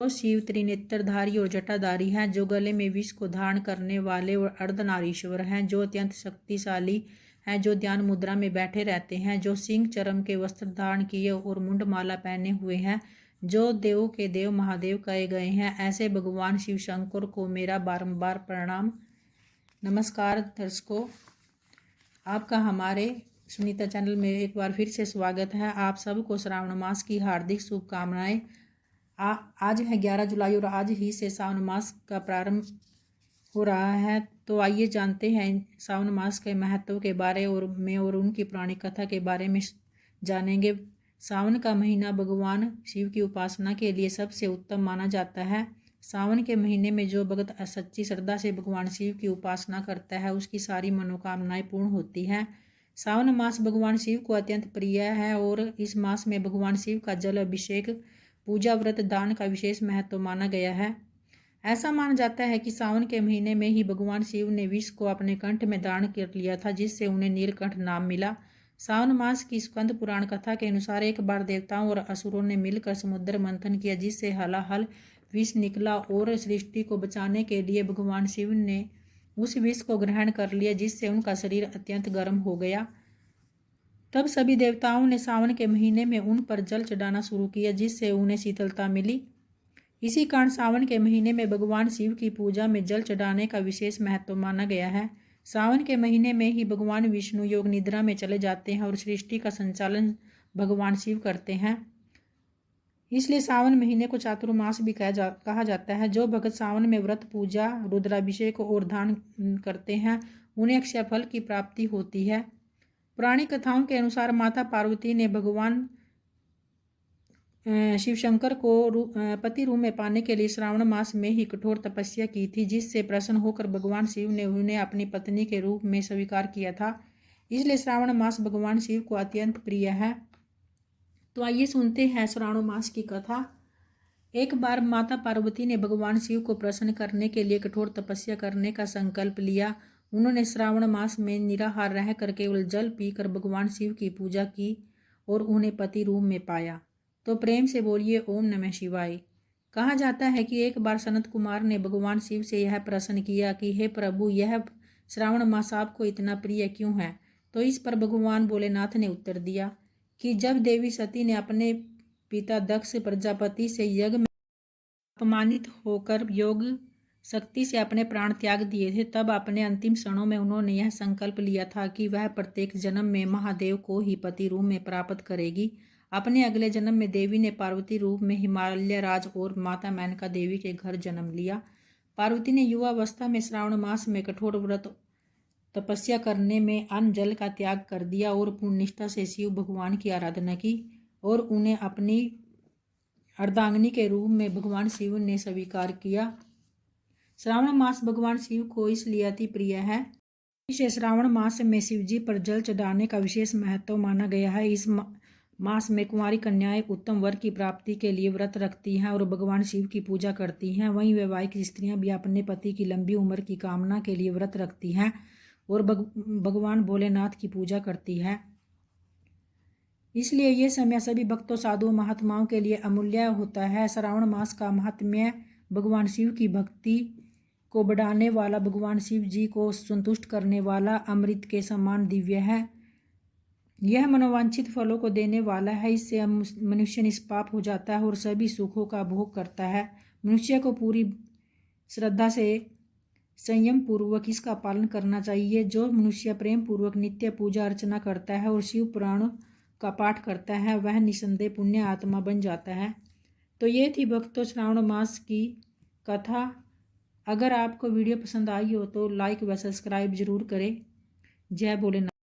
जो शिव त्रिनेत्रधारी और जटाधारी हैं, जो गले में विष को धारण करने वाले और अर्धनारीश्वर हैं, जो अत्यंत शक्तिशाली हैं, जो ध्यान मुद्रा में बैठे रहते हैं, जो सिंह चरम के वस्त्र धारण किए और मुंडमाला पहने हुए हैं, जो देवों के देव महादेव कहे गए हैं, ऐसे भगवान शिव शंकर को मेरा बारंबार प्रणाम। नमस्कार दर्शकों, आपका हमारे सुनीता चैनल में एक बार फिर से स्वागत है। आप सबको श्रावण मास की हार्दिक शुभकामनाएं। आज है 11 जुलाई और आज ही से सावन मास का प्रारंभ हो रहा है। तो आइए जानते हैं सावन मास के महत्व के बारे में और उनकी पौराणिक कथा के बारे में जानेंगे। सावन का महीना भगवान शिव की उपासना के लिए सबसे उत्तम माना जाता है। सावन के महीने में जो भक्त सच्ची श्रद्धा से भगवान शिव की उपासना करता है, उसकी सारी मनोकामनाएं पूर्ण होती हैं। सावन मास भगवान शिव को अत्यंत प्रिय है और इस मास में भगवान शिव का जल अभिषेक, पूजा, व्रत, दान का विशेष महत्व माना गया है। ऐसा माना जाता है कि सावन के महीने में ही भगवान शिव ने विष को अपने कंठ में धारण कर लिया था, जिससे उन्हें नीलकंठ नाम मिला। सावन मास की स्कंद पुराण कथा के अनुसार एक बार देवताओं और असुरों ने मिलकर समुद्र मंथन किया, जिससे हलाहल विष निकला और सृष्टि को बचाने के लिए भगवान शिव ने उस विष को ग्रहण कर लिया, जिससे उनका शरीर अत्यंत गर्म हो गया। तब सभी देवताओं ने सावन के महीने में उन पर जल चढ़ाना शुरू किया, जिससे उन्हें शीतलता मिली। इसी कारण सावन के महीने में भगवान शिव की पूजा में जल चढ़ाने का विशेष महत्व माना गया है। सावन के महीने में ही भगवान विष्णु योग निद्रा में चले जाते हैं और सृष्टि का संचालन भगवान शिव करते हैं। इसलिए सावन महीने को चातुर्मास भी कहा जाता है। जो भक्त सावन में व्रत, पूजा, रुद्राभिषेक और दान करते हैं, उन्हें अक्षय फल की प्राप्ति होती है। पौराणिक कथाओं के अनुसार माता पार्वती ने भगवान शिव शंकर को पति रूप में पाने के लिए श्रावण मास में ही कठोर तपस्या की थी, जिससे प्रसन्न होकर भगवान शिव ने उन्हें अपनी पत्नी के रूप में स्वीकार किया था। इसलिए श्रावण मास भगवान शिव को अत्यंत प्रिय है। तो आइए सुनते हैं श्रावण मास की कथा। एक बार माता पार्वती ने भगवान शिव को प्रसन्न करने के लिए कठोर तपस्या करने का संकल्प लिया। उन्होंने श्रावण मास में निराहार रहकर केवल जल पीकर भगवान शिव की पूजा की और उन्हें पति रूप में पाया। तो प्रेम से बोलिए ओम नमः शिवाय। कहा जाता है कि एक बार सनत कुमार ने भगवान शिव से यह प्रश्न किया कि हे प्रभु, यह श्रावण मास आपको इतना प्रिय क्यों है? तो इस पर भगवान भोलेनाथ ने उत्तर दिया कि जब देवी सती ने अपने पिता दक्ष प्रजापति से यज्ञ में अपमानित होकर योग शक्ति से अपने प्राण त्याग दिए थे, तब अपने अंतिम क्षणों में उन्होंने यह संकल्प लिया था कि वह प्रत्येक जन्म में महादेव को ही पति रूप में प्राप्त करेगी। अपने अगले जन्म में देवी ने पार्वती रूप में हिमालय राज और माता मेनका देवी के घर जन्म लिया। पार्वती ने युवावस्था में श्रावण मास में कठोर व्रत तपस्या करने में अन्न जल का त्याग कर दिया और पूर्ण निष्ठा से शिव भगवान की आराधना की और उन्हें अपनी अर्धांगिनी के रूप में भगवान शिव ने स्वीकार किया। श्रावण मास भगवान शिव को इसलिए अति प्रिय है। इसे श्रावण मास में शिवजी पर जल चढ़ाने का विशेष महत्व माना गया है। इस मास में कुंवारी कन्याएं उत्तम वर की प्राप्ति के लिए व्रत रखती हैं और भगवान शिव की पूजा करती हैं। वहीं वैवाहिक स्त्रियां भी अपने पति की लंबी उम्र की कामना के लिए व्रत रखती हैं और भगवान भोलेनाथ की पूजा करती है। इसलिए ये समय सभी भक्तों, साधुओं, महात्माओं के लिए अमूल्य होता है। श्रावण मास का महात्म्य भगवान शिव की भक्ति को बढ़ाने वाला, भगवान शिव जी को संतुष्ट करने वाला, अमृत के समान दिव्य है। यह मनोवांछित फलों को देने वाला है। इससे मनुष्य निष्पाप हो जाता है और सभी सुखों का भोग करता है। मनुष्य को पूरी श्रद्धा से संयम पूर्वक इसका पालन करना चाहिए। जो मनुष्य प्रेम पूर्वक नित्य पूजा अर्चना करता है और शिव पुराण का पाठ करता है, वह निसंदेह पुण्य आत्मा बन जाता है। तो ये थी भक्तों श्रावण मास की कथा। अगर आपको वीडियो पसंद आई हो तो लाइक व सब्सक्राइब जरूर करें। जय भोलेनाथ।